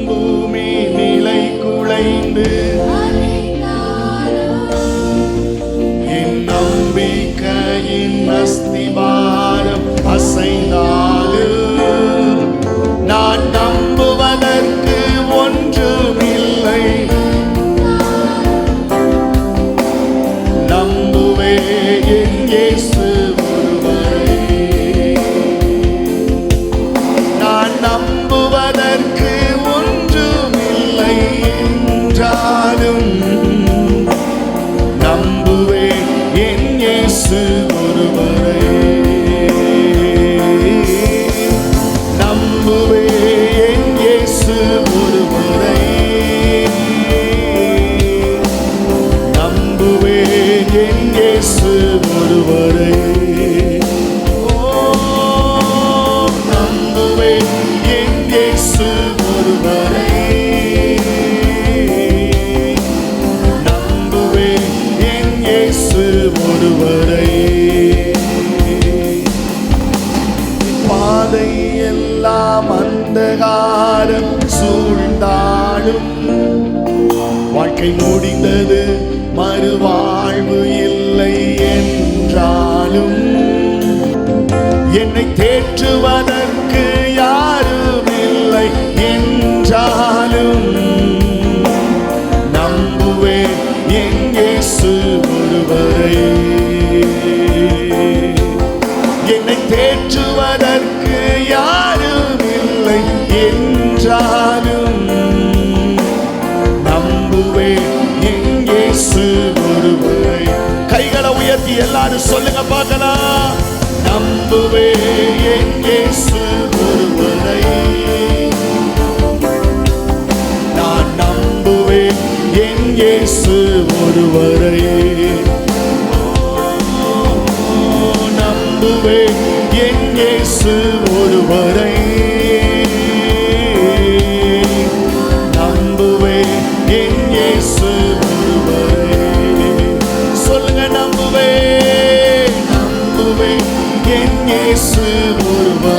பூமி நிலை குலைந்து என் நம்பிக்கையின் அஸ்திபாரம் அசைந்தாலும் நான் நம்புவதற்கு ஒன்றுமில்லை. நம்புவே என் இயேசு ஒருவரை. நான் நம்புவதற்கு ஒன்றுமில்லை என்றாலும் நம்புவே என் இயேசு ஒருவரை. நம்புவே என் இயேசு ஒருவரை. நம்புவே என் இயேசு ஒருவரை. நம்புவே என் இயேசு ஒருவரை. நம்புவே என் இயேசு ஒருவரை. பாதை எல்லாம் அந்தகாரம் சூழ்ந்தாலும் வாழ்க்கை முடிந்தது மறுவாழ்வு இல்லை என்றாலும் என்னை தேற்றுவதற்கு யாரும் இல்லை என்றாலும் நம்புவேன் என் இயேசு ஒருவரை. என்னை தேற்றுவதற்கு யாரும் இல்லை என்றாலும் நம்புவேன் என் இயேசு ஒருவரை. கைகளை உயர்த்தி எல்லாரும் சொல்லுங்க பார்க்கலாம். நம்புவேன் என் இயேசு ஒருவரை. நான் நம்புவேன் என் இயேசு ஒருவரை. நம்புவேன் என் இயேசு ஒருவரை. நம்புவேன் என் இயேசு ஒருவரை. சொல்லுங்க நம்புவேன். நம்புவேன் என் இயேசு ஒருவரை.